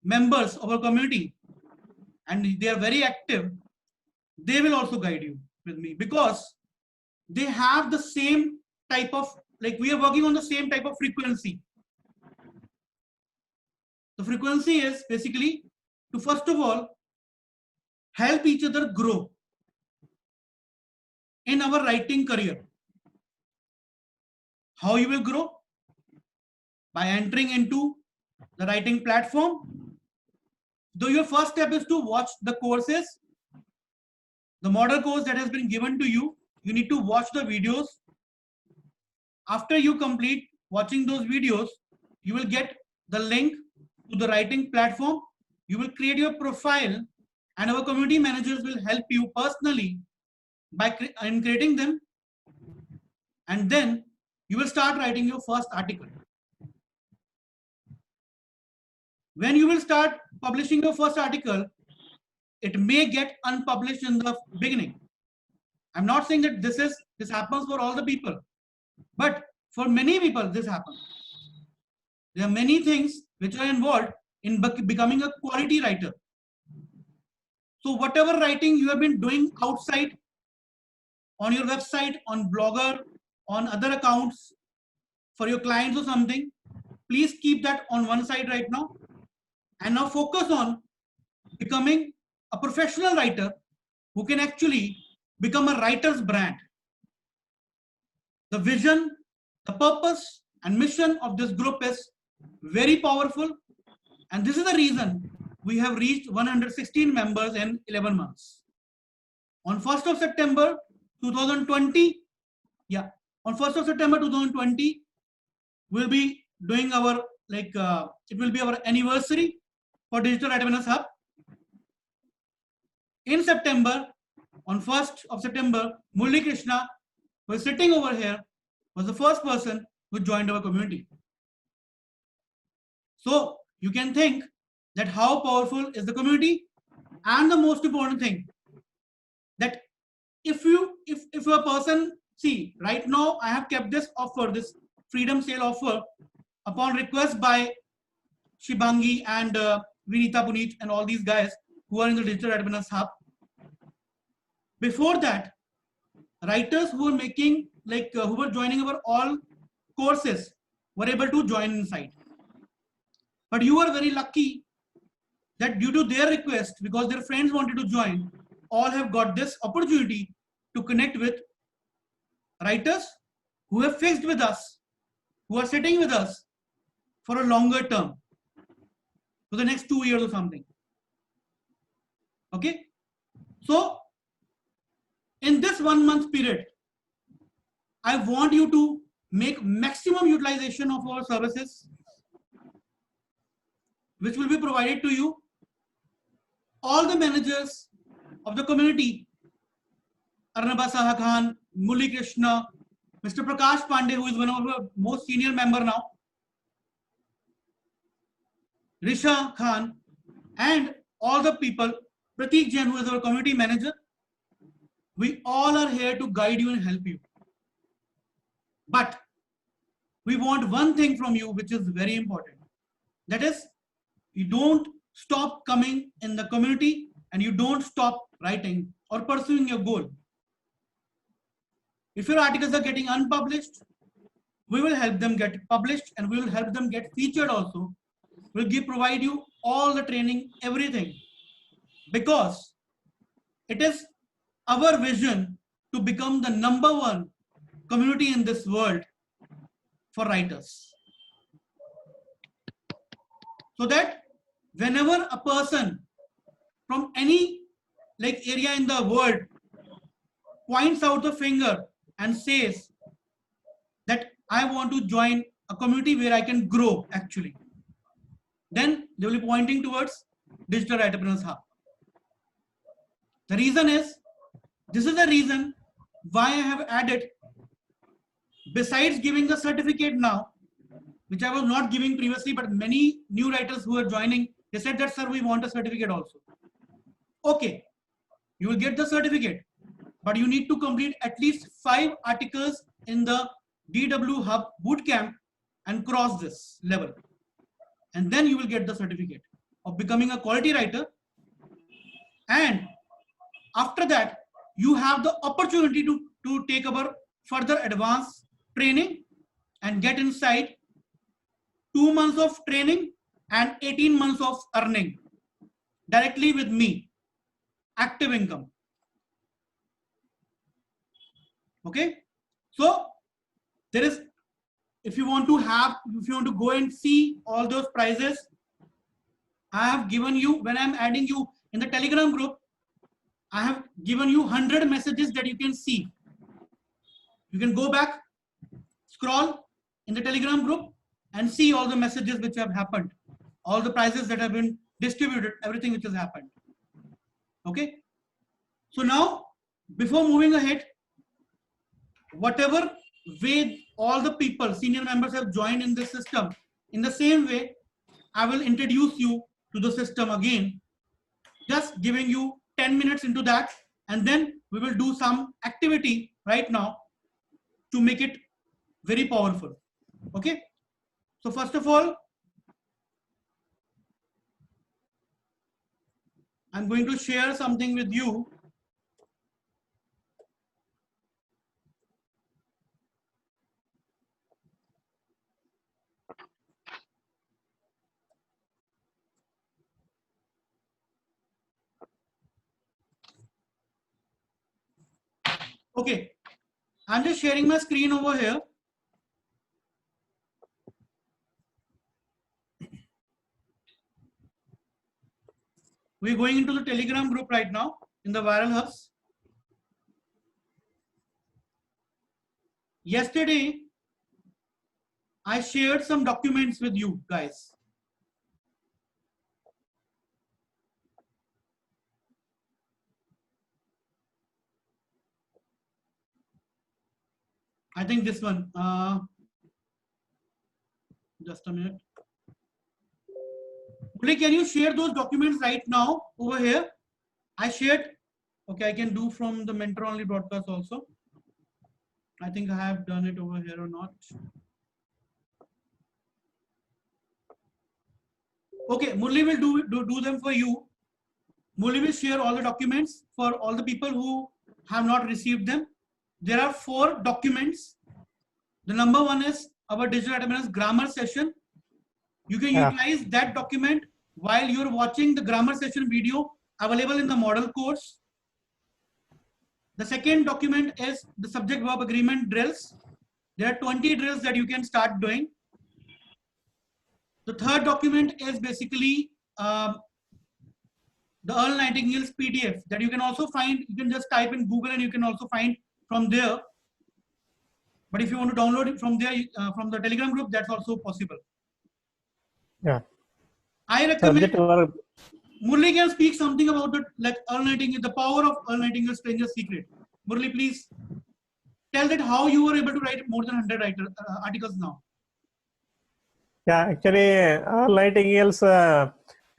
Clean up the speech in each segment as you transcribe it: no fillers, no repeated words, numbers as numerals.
members of our community and they are very active, they will also guide you with me, because they have the same type of, like, we are working on the same type of frequency. The frequency is basically to, first of all, help each other grow in our writing career. How you will grow? By entering into the writing platform. Though your first step is to watch the courses, the model course that has been given to you, you need to watch the videos. After you complete watching those videos, you will get the link to the writing platform. You will create your profile and our community managers will help you personally by creating them, and then you will start writing your first article. When you will start publishing your first article, it may get unpublished in the beginning. I'm not saying that this happens for all the people, but for many people this happens. There are many things which are involved in becoming a quality writer. So whatever writing you have been doing outside, on your website, on Blogger, on other accounts, for your clients or something, please keep that on one side right now, and now focus on becoming a professional writer who can actually become a writer's brand. The vision, the purpose and mission of this group is very powerful, and this is the reason we have reached 116 members in 11 months. On 1st of September 2020, on 1st of September 2020, we'll be doing our, it will be our anniversary for Digital Writerpreneurs Hub. In September, on 1st of September, Murli Krishna, who is sitting over here, was the first person who joined our community. So you can think that how powerful is the community, and the most important thing, that if a person, see, right now I have kept this offer, this freedom sale offer, upon request by Shibangi and Vinita Puneet and all these guys who are in the Digital Writerpreneurs Hub. Before that, writers who were making, who were joining our all courses were able to join inside. But you are very lucky that due to their request, because their friends wanted to join, all have got this opportunity to connect with writers who have fixed with us, who are sitting with us for a longer term, for the next 2 years or something. Okay, so in this 1 month period, I want you to make maximum utilization of our services, which will be provided to you. All the managers of the community, Arnaba Saha Khan, Murli Krishna, Mr. Prakash Pandey, who is one of our most senior member now, Risha Khan, and all the people, Prateek Jain, who is our community manager, we all are here to guide you and help you. But we want one thing from you, which is very important. That is, you don't stop coming in the community and you don't stop writing or pursuing your goal. If your articles are getting unpublished, we will help them get published and we will help them get featured also. We'll provide you all the training, everything, because it is our vision to become the #1 community in this world for writers. So that whenever a person from any area in the world points out the finger and says that I want to join a community where I can grow actually, then they will be pointing towards Digital Writerpreneurs Hub. The reason is, this is the reason why I have added, besides giving the certificate now, which I was not giving previously, but many new writers who are joining, they said that, sir, we want a certificate also. Okay, you will get the certificate, but you need to complete at least 5 articles in the DW Hub bootcamp and cross this level, and then you will get the certificate. of becoming a quality writer. And after that, you have the opportunity to take our further advanced training and get inside 2 months of training and 18 months of earning directly with me, active income. Okay, so there is, if you want to go and see all those prices, I have given you, when I'm adding you in the Telegram group, I have given you 100 messages that you can see. You can go back, scroll in the Telegram group and see all the messages which have happened, all the prices that have been distributed, everything which has happened. Okay, so now before moving ahead, whatever way all the people, senior members have joined in this system, in the same way, I will introduce you to the system again, just giving you 10 minutes into that, and then we will do some activity right now to make it very powerful. Okay, so first of all, I'm going to share something with you. Okay, I'm just sharing my screen over here. We're going into the Telegram group right now in the Viral Hubs. Yesterday, I shared some documents with you guys. I think this one, just a minute. Can you share those documents right now over here? I shared, okay, I can do from the mentor only broadcast also. I think I have done it over here or not. Okay, Murli will do them for you. Murli will share all the documents for all the people who have not received them. There are 4 documents. The number 1 is our digital attendance grammar session. You can utilize that document while you're watching the grammar session video available in the model course. The second document is the subject verb agreement drills. There are 20 drills that you can start doing. The third document is basically the Earl Nightingale's PDF that you can also find. You can just type in Google and you can also find from there. But if you want to download it from there, from the Telegram group, that's also possible. Yeah. I recommend Murli can speak something about the Earl Nightingale, the power of Earl Nightingale's Stranger's Secret. Murli, please tell that how you were able to write more than 100 articles now. Yeah, actually, Earl Nightingale's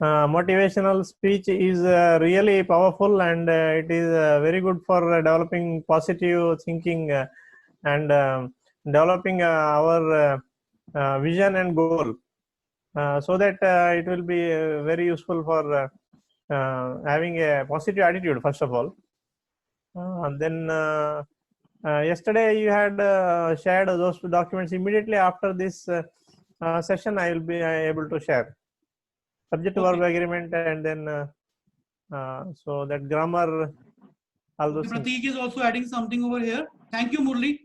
motivational speech is really powerful, and it is very good for developing positive thinking and developing our vision and goal, so that it will be very useful for having a positive attitude, first of all. And then yesterday you had shared those 2 documents. Immediately after this session, I will be able to share subject verb agreement, and then so that grammar, all those things. Prateek is also adding something over here. Thank you, Murli.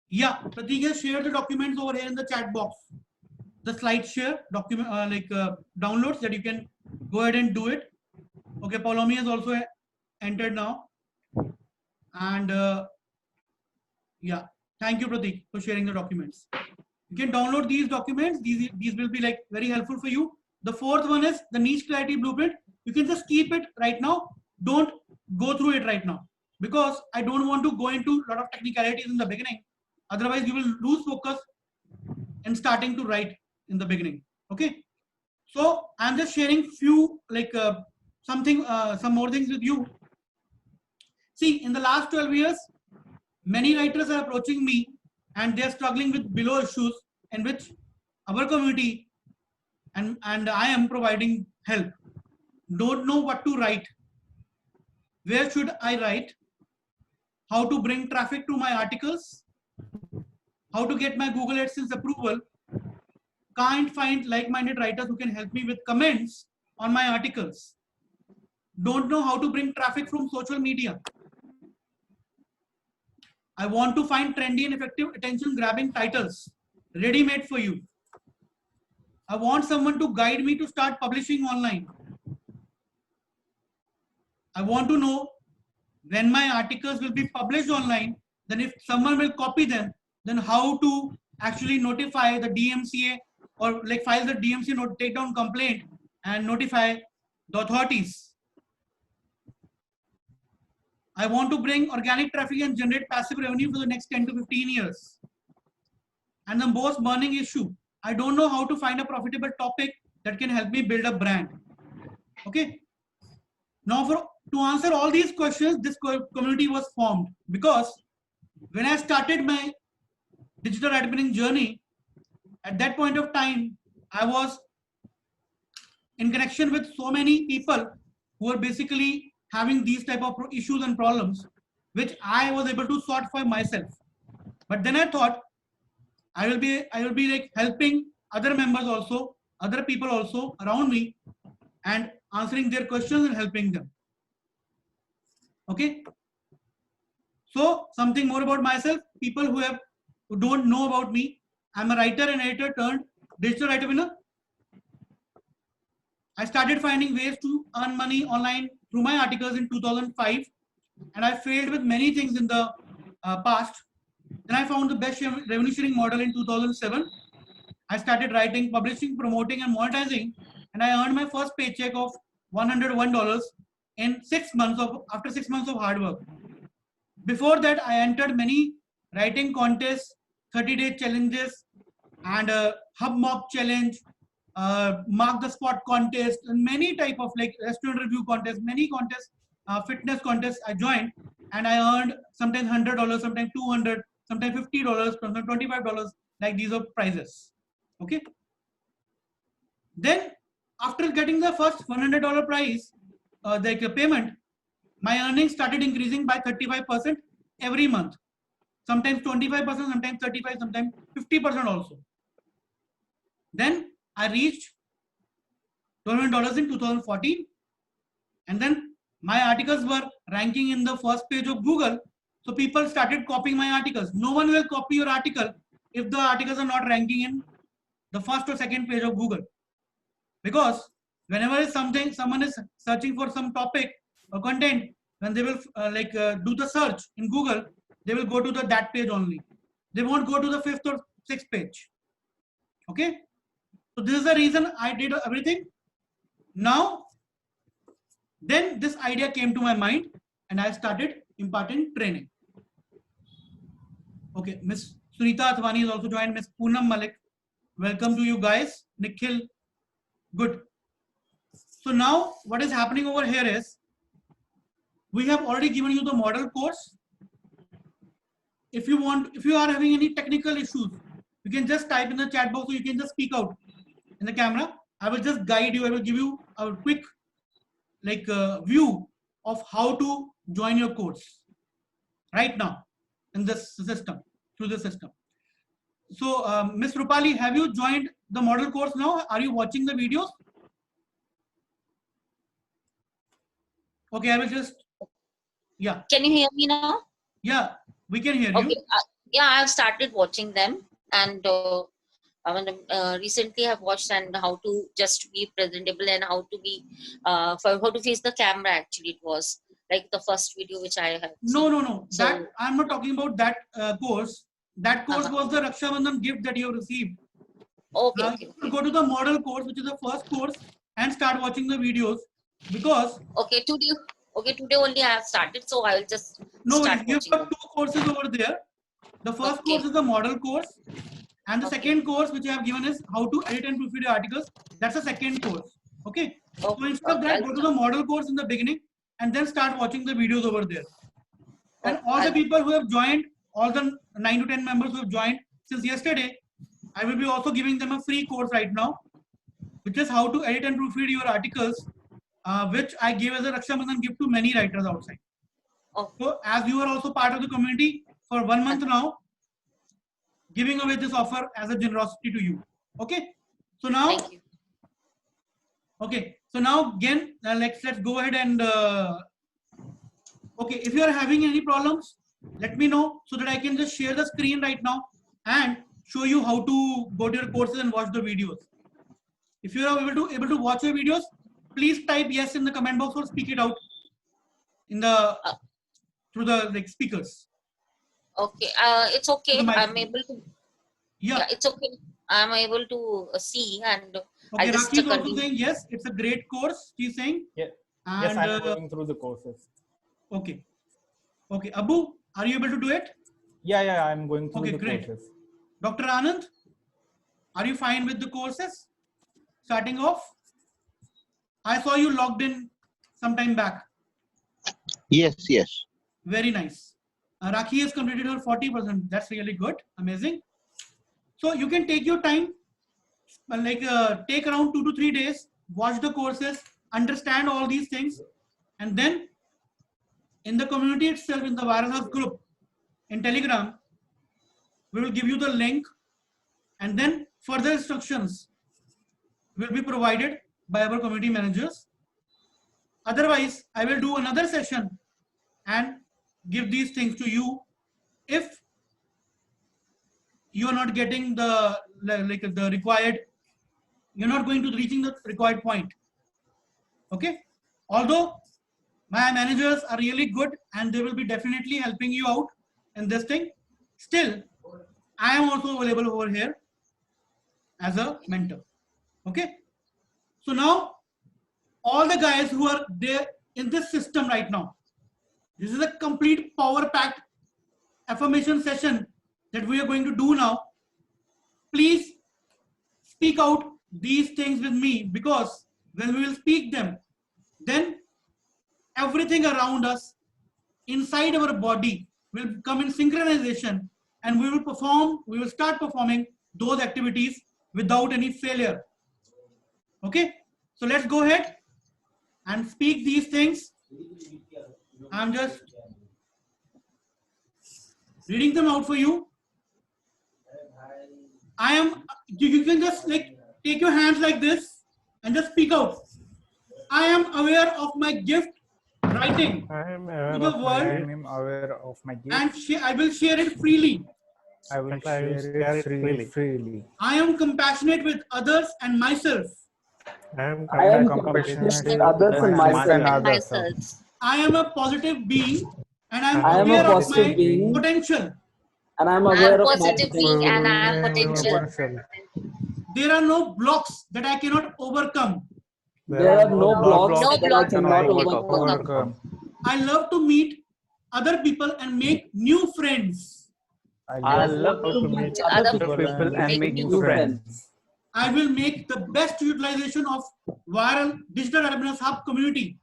Yeah, Prateek has shared the documents over here in the chat box. The slide share document, downloads that you can go ahead and do it. Okay, Paulomi has also entered now. And yeah, thank you, Prateek, for sharing the documents. You can download these documents. These will be very helpful for you. The 4th one is the niche clarity blueprint. You can just keep it right now. Don't go through it right now, because I don't want to go into a lot of technicalities in the beginning. Otherwise, you will lose focus in starting to write in the beginning. Okay. So I'm just sharing few some more things with you. See, in the last 12 years, many writers are approaching me and they're struggling with below issues in which our community and I am providing help. Don't know what to write. Where should I write? How to bring traffic to my articles? How to get my Google AdSense approval? Can't find like-minded writers who can help me with comments on my articles. Don't know how to bring traffic from social media. I want to find trendy and effective attention-grabbing titles, ready-made for you. I want someone to guide me to start publishing online. I want to know when my articles will be published online, then if someone will copy them, then how to actually notify the DMCA or like file the DMCA takedown complaint and notify the authorities. I want to bring organic traffic and generate passive revenue for the next 10 to 15 years. And the most burning issue, I don't know how to find a profitable topic that can help me build a brand. Okay. Now to answer all these questions, this community was formed because when I started my digital adminning journey, at that point of time, I was in connection with so many people who were basically having these type of issues and problems, which I was able to sort for myself. But then I thought I will be like helping other members also, other people also around me, and answering their questions and helping them. Okay. So something more about myself. People who don't know about me, I'm a writer and editor turned digital writer winner. I started finding ways to earn money online through my articles in 2005, and I failed with many things in the past. Then I found the best revenue sharing model in 2007. I started writing, publishing, promoting, and monetizing, and I earned my first paycheck of $101 in 6 months after 6 months of hard work. Before that, I entered many writing contests, 30-day challenges, and Hub Mock challenge, Mark the Spot contest, and many type of like restaurant review contests, many contests, fitness contests I joined, and I earned sometimes $100, sometimes $200, sometimes $50, sometimes $25, like these are prizes. Okay. Then after getting the first $100 prize, like a payment, my earnings started increasing by 35% every month. Sometimes 25%, sometimes 35%, sometimes 50% also. Then I reached $200 in 2014, and then my articles were ranking in the first page of Google. So people started copying my articles. No one will copy your article if the articles are not ranking in the first or second page of Google. Because whenever someone is searching for some topic or content, when they will do the search in Google, they will go to that page only. They won't go to the 5th or 6th page. Okay. So this is the reason I did everything. Now, then this idea came to my mind and I started imparting training. Okay, Miss Sunita Athwani is also joined, Miss Poonam Malik. Welcome to you guys. Nikhil, good. So now what is happening over here is, we have already given you the model course. If you are having any technical issues, you can just type in the chat box, or you can just speak out in the camera. I will just guide you. I will give you a quick view of how to join your course right now in this system, through the system. So Ms. Rupali, have you joined the model course now? Are you watching the videos? Okay, I will just, yeah. Can you hear me now? Yeah, we can hear Okay. you. Yeah, I've started watching them, and recently I've watched and how to just be presentable and how to be how to face the camera. Actually, it was like the first video which I had. No. So, that I'm not talking about that course. That course was the Raksha Bandhan gift that you have received. Okay. You go to the model course, which is the first course, and start watching the videos, because today only I have started, so I will just start you watching have them. 2 courses over there. The first course is the model course, and the second course which I have given is how to edit and proofread your articles. That's the second course. Okay. So instead of that, go to the model course in the beginning and then start watching the videos over there. And all the people who have joined, all the 9 to 10 members who have joined since yesterday, I will be also giving them a free course right now, which is how to edit and proofread your articles, which I gave as a Raksha Bandhan gift to many writers outside. Okay. So as you are also part of the community for 1 month now, giving away this offer as a generosity to you. Okay. So now, Thank you. okay. So now again, let's go ahead and okay. If you are having any problems, let me know so that I can just share the screen right now and show you how to go to your courses and watch the videos. If you are able to watch your videos, please type yes in the comment box or speak it out in the through the speakers. Okay. It's okay. The mic. I'm able to. Yeah. It's okay. I'm able to see and Okay. I'll just Rakhi is also continue. saying yes. It's a great course. She's saying. Yeah. And, Yes, I'm going through the courses. Okay. Okay. Abu, are you able to do it? Yeah, I'm going through Okay, the great. courses. Dr. Anand, are you fine with the courses? Starting off, I saw you logged in some time back. Yes. Very nice. Rakhi has completed her 40%. That's really good. Amazing. So you can take your time, take around 2 to 3 days, watch the courses, understand all these things, and then in the community itself, in the Viral Hubs group, in Telegram, we will give you the link, and then further instructions will be provided by our community managers. Otherwise, I will do another session and give these things to you if you are not getting the required, you're not going to reaching the required point. Okay. Although my managers are really good and they will be definitely helping you out in this thing, still I am also available over here as a mentor. Okay. So now all the guys who are there in this system right now, this is a complete power packed affirmation session that we are going to do now. Please speak out these things with me, because when we will speak them, then everything around us inside our body will come in synchronization, and we will start performing those activities without any failure. Okay, so let's go ahead and speak these things. I'm just reading them out for you. You can just take your hands like this and just speak out. I am aware of my gift writing I am to aware the of my world, I am aware of my gift. and I will share it freely. I will and I will share it freely. freely. I am compassionate with others and myself. I am I am compassionate compassionate with with others and myself and myself. others. Myself. I am a positive being, and I am I am aware a of my positive being. potential. And I'm I aware am of my positive being and I am potential. There are no blocks that I cannot overcome. There are no blocks No that I blocks cannot that I can overcome. overcome. I love to meet other people and make new friends. I love to meet other people and make new new friends. I will make the best utilization of Viral Digital Happiness Hub community.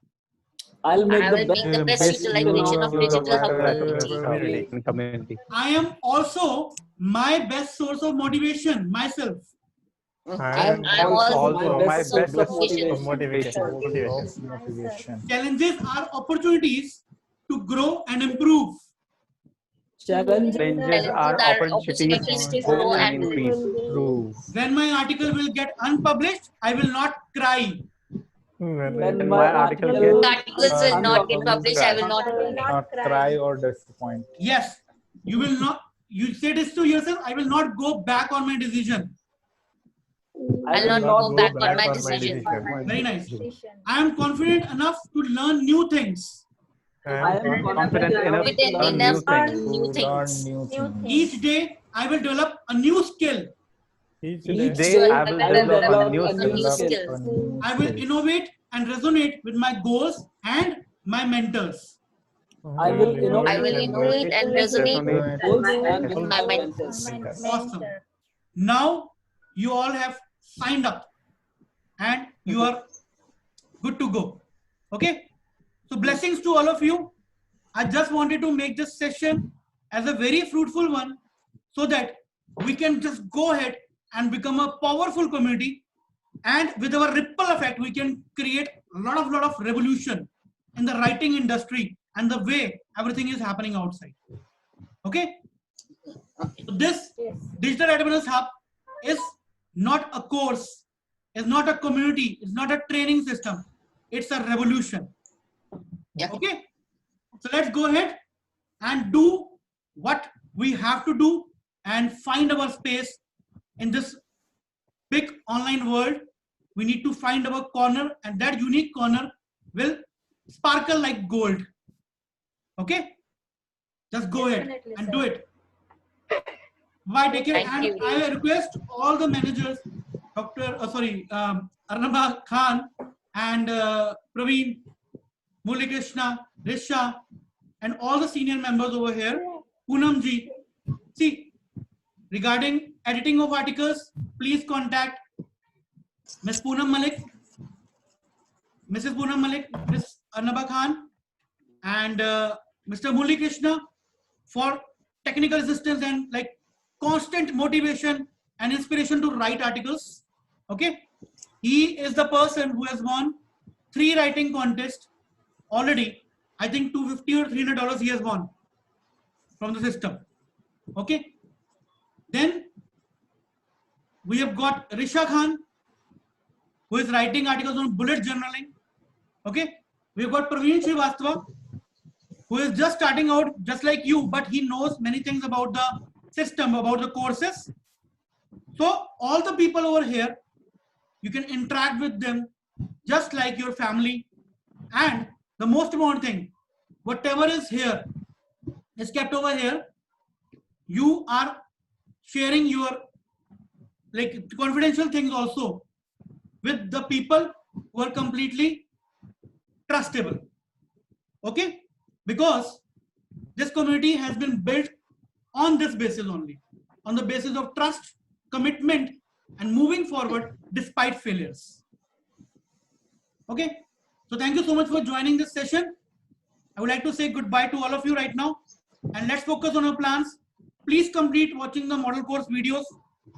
I'll make I the will best make the best utilization of digital hub community. I am also my best source of motivation myself. I am I'm also also my source best of of motivation. motivation. Challenges are opportunities to grow and improve. Challenges are opportunities to grow and improve. When my article will get unpublished, I will not cry. When my article article The articles will not get published. I will not. Not cry or disappoint. Yes, you will not. You say this to yourself, I will not go back on my decision. I'll not go back on my decision. Very nice. I am confident enough to learn new things. I am Confident enough With to learn enough new new things. things. Each day, I will develop a new skill. each Each day day I will develop a new skill. I will innovate and resonate with my goals and my mentors. I will innovate and resonate goals and with my mentors. Awesome. Now you all have signed up and you are good to go. Okay. So blessings to all of you. I just wanted to make this session as a very fruitful one so that we can just go ahead and become a powerful community And with our ripple effect, we can create a lot of revolution in the writing industry and the way everything is happening outside. Okay. So this Digital Writer's Hub is not a course, is not a community, it's not a training system. It's a revolution. Yeah. Okay. So let's go ahead and do what we have to do and find our space in this big online world. We need to find our corner, and that unique corner will sparkle like gold. Okay. Just go ahead and do it. Bye, take care. Thank you. And I request all the managers, Arnaba Khan and Praveen, Murali Krishna, Risha, and all the senior members over here, Poonam ji. See, regarding editing of articles, please contact Ms. Poonam Malik, Mrs. Poonam Malik, Ms. Arnaba Khan, and Mr. Murali Krishna for technical assistance and like constant motivation and inspiration to write articles. Okay, he is the person who has won 3 writing contests already. I think $250 or $300 he has won from the system. Okay, then we have got Risha Khan, who is writing articles on bullet journaling. Okay, we have got Praveen Srivastava, who is just starting out just like you, but he knows many things about the system, about the courses. So all the people over here, you can interact with them just like your family. And the most important thing, whatever is here is kept over here. You are sharing your like confidential things also with the people who are completely trustable. Okay, because this community has been built on this basis only, on the basis of trust, commitment, and moving forward despite failures. Okay, so thank you so much for joining this session. I would like to say goodbye to all of you right now, and let's focus on our plans. Please complete watching the model course videos,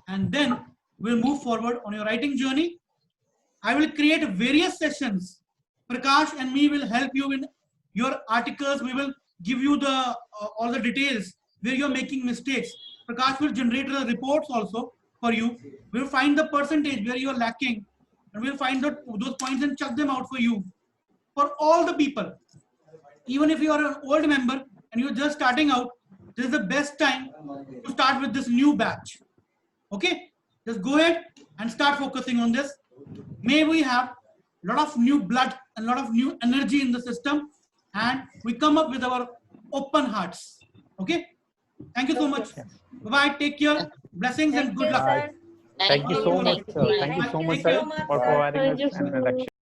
and then we'll move forward on your writing journey. I will create various sessions. Prakash and me will help you in your articles. We will give you the all the details where you're making mistakes. Prakash will generate the reports also for you. We'll find the percentage where you're lacking, and we'll find those points and chuck them out for you. For all the people, even if you are an old member and you're just starting out, this is the best time to start with this new batch. Okay, just go ahead and start focusing on this. May we have a lot of new blood and a lot of new energy in the system, and we come up with our open hearts. Okay, thank you so much. Bye bye, take care, blessings and good luck. Thank you so much, sir. Thank you so much, sir, for providing us an introduction.